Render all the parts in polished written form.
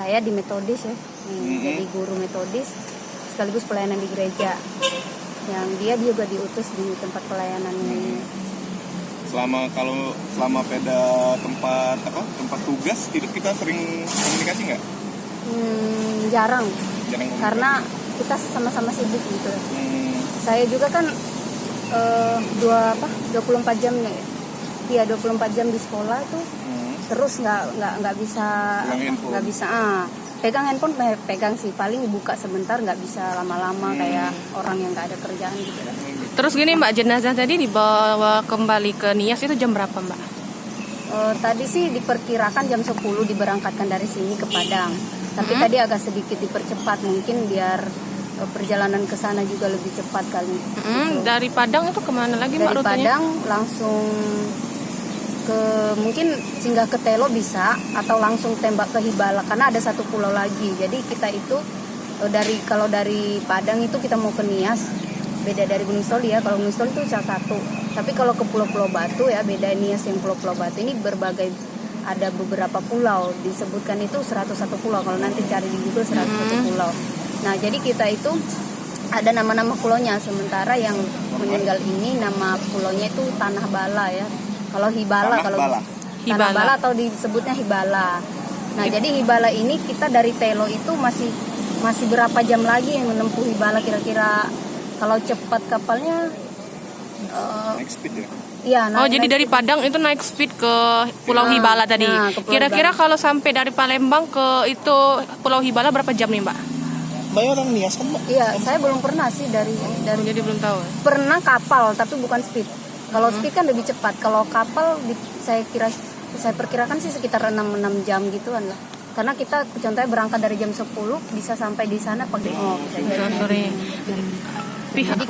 saya di metodis ya, jadi guru metodis sekaligus pelayanan di gereja. Yang dia juga diutus di tempat pelayanan ini. Selama Peda tempat tugas itu kita sering komunikasi nggak? Jarang karena kita sama-sama sibuk gitu. Saya juga kan 24 jam ya, 24 jam di sekolah tuh terus nggak bisa pegang handphone, pegang sih, paling buka sebentar, nggak bisa lama-lama kayak orang yang nggak ada kerjaan gitu. Terus gini Mbak, jenazah tadi dibawa kembali ke Nias itu jam berapa Mbak? Tadi sih diperkirakan jam 10 diberangkatkan dari sini ke Padang. Tapi tadi agak sedikit dipercepat mungkin biar perjalanan ke sana juga lebih cepat kali. Gitu. Dari Padang itu kemana lagi Mbak rutenya? Dari Padang langsung ke mungkin singgah ke Telo bisa, atau langsung tembak ke Hibala karena ada satu pulau lagi. Jadi kita itu kalau dari Padang itu kita mau ke Nias, beda dari Gunung Stoli ya. Kalau Gunung Stoli itu salah satu. Tapi kalau ke Pulau-Pulau Batu ya beda. Nias yang Pulau-Pulau Batu ini ada beberapa pulau, disebutkan itu 101 pulau. Kalau nanti cari di Google 101 pulau. Nah jadi kita itu ada nama-nama pulaunya. Sementara yang meninggal ini nama pulaunya itu Tanah Bala ya. Kalau Hibala, Tanah Bala atau disebutnya Hibala. Nah jadi Hibala ini kita dari Telo itu masih berapa jam lagi yang menempuh Hibala kira-kira? Kalau cepat kapalnya naik speed ya? Iya, jadi dari Padang itu naik speed ke Pulau Hibala tadi. Kira-kira kalau sampai dari Palembang ke itu Pulau Hibala berapa jam nih Mbak? Mbak orang Nias kan Mbak? Iya, saya belum pernah sih dari jadi belum tahu. Pernah kapal tapi bukan speed. Kalau speed kan lebih cepat. Kalau kapal saya perkirakan sih sekitar 6 jam gituan lah. Karena kita contohnya berangkat dari jam 10 bisa sampai di sana pagi sore. Jadi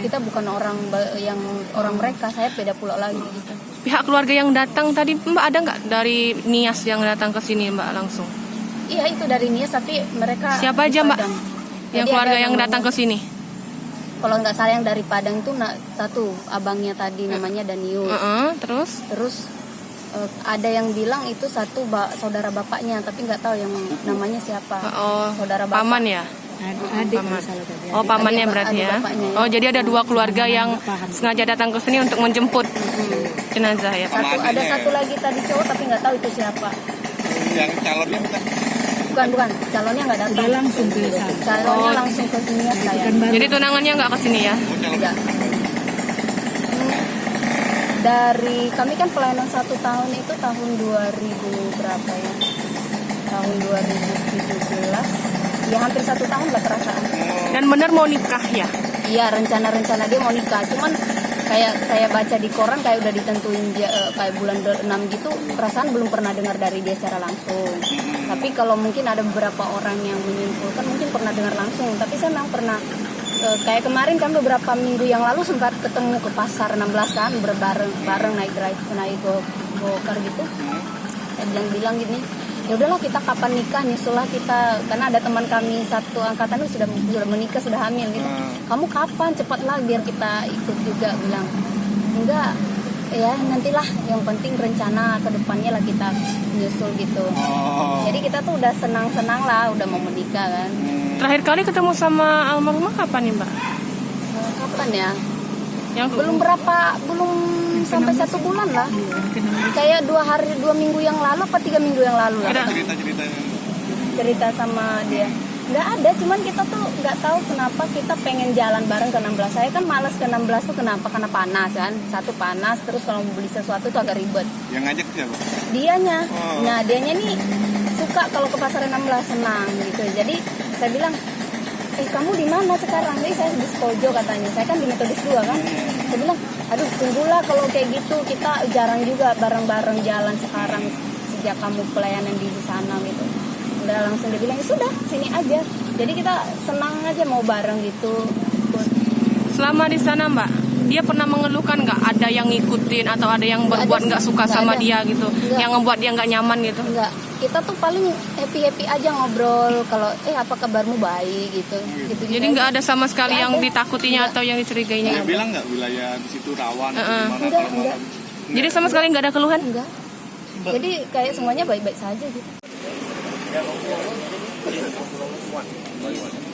kita bukan orang mereka, saya beda pulau lagi gitu. Pihak keluarga yang datang tadi Mbak ada nggak dari Nias yang datang ke sini Mbak langsung? Iya itu dari Nias tapi mereka siapa aja Mbak? Yang keluarga yang datang ke sini? Kalau nggak salah yang dari Padang itu satu abangnya tadi namanya Danius. Terus ada yang bilang itu satu saudara bapaknya tapi nggak tahu yang namanya siapa. Saudara bapak. Paman ya? Adik. Pamannya berarti ya. Jadi ada 2 keluarga yang sengaja datang ke sini untuk menjemput jenazah ya. Ada satu lagi tadi cowok tapi nggak tahu itu siapa. Yang calonnya bukan calonnya nggak datang. Dia langsung ke sana. Calonnya langsung ke sini saya. Jadi tunangannya nggak ke sini ya? Enggak. Dari kami kan pelayanan 1 tahun itu tahun 2000 berapa ya? Tahun 2017. Ya hampir 1 tahun lah perasaan. Dan benar mau nikah ya? Iya, rencana dia mau nikah. Cuman kayak saya baca di koran kayak udah ditentuin kayak bulan 6 gitu. Perasaan belum pernah dengar dari dia secara langsung. Tapi kalau mungkin ada beberapa orang yang menyimpulkan mungkin pernah dengar langsung. Tapi saya memang pernah kayak kemarin kan beberapa minggu yang lalu sempat ketemu ke pasar 16 kan bareng naik gokar gitu. Saya bilang gini, ya udahlah kita kapan nikah, nyusul lah kita, karena ada teman kami satu angkatan itu sudah menikah, sudah hamil gitu. Kamu kapan, cepatlah biar kita ikut juga. Bilang enggak ya nantilah, yang penting rencana ke depannya lah kita nyusul gitu. Jadi kita tuh udah senang-senang lah udah mau menikah kan. Terakhir kali ketemu sama almarhumah kapan nih Mbak? Kapan ya? Belum sampai 1 bulan lah. Kayak 2 minggu yang lalu apa 3 minggu yang lalu lah. Cerita sama dia. Nggak ada, cuman kita tuh nggak tahu kenapa kita pengen jalan bareng ke 16. Saya kan malas ke 16 tuh kenapa? Karena panas kan. Satu panas, terus kalau mau beli sesuatu tuh agak ribet. Yang ngajak siapa? Dianya. Nah, dianya nih suka kalau ke pasar 16, senang gitu. Jadi saya bilang, kamu di mana sekarang? Jadi saya di Skojo katanya. Saya kan di Metodis 2 kan. Saya bilang, aduh tunggulah kalau kayak gitu, kita jarang juga bareng-bareng jalan sekarang sejak kamu pelayanan di sana gitu. Udah langsung dia bilang, ya sudah sini aja. Jadi kita senang aja mau bareng gitu. Selama di sana Mbak, dia pernah mengeluhkan nggak ada yang ngikutin atau ada yang berbuat nggak suka sama dia gitu, yang ngebuat dia nggak nyaman gitu? Enggak, kita tuh paling happy aja ngobrol. Kalau apa kabarmu, baik gitu. Jadi nggak ada sama sekali yang ditakutinya atau yang dicurigainya. Dia bilang nggak wilayah di situ rawan atau gimana? Enggak. Jadi sama sekali nggak ada keluhan? Enggak. Jadi kayak semuanya baik-baik saja gitu. One by one.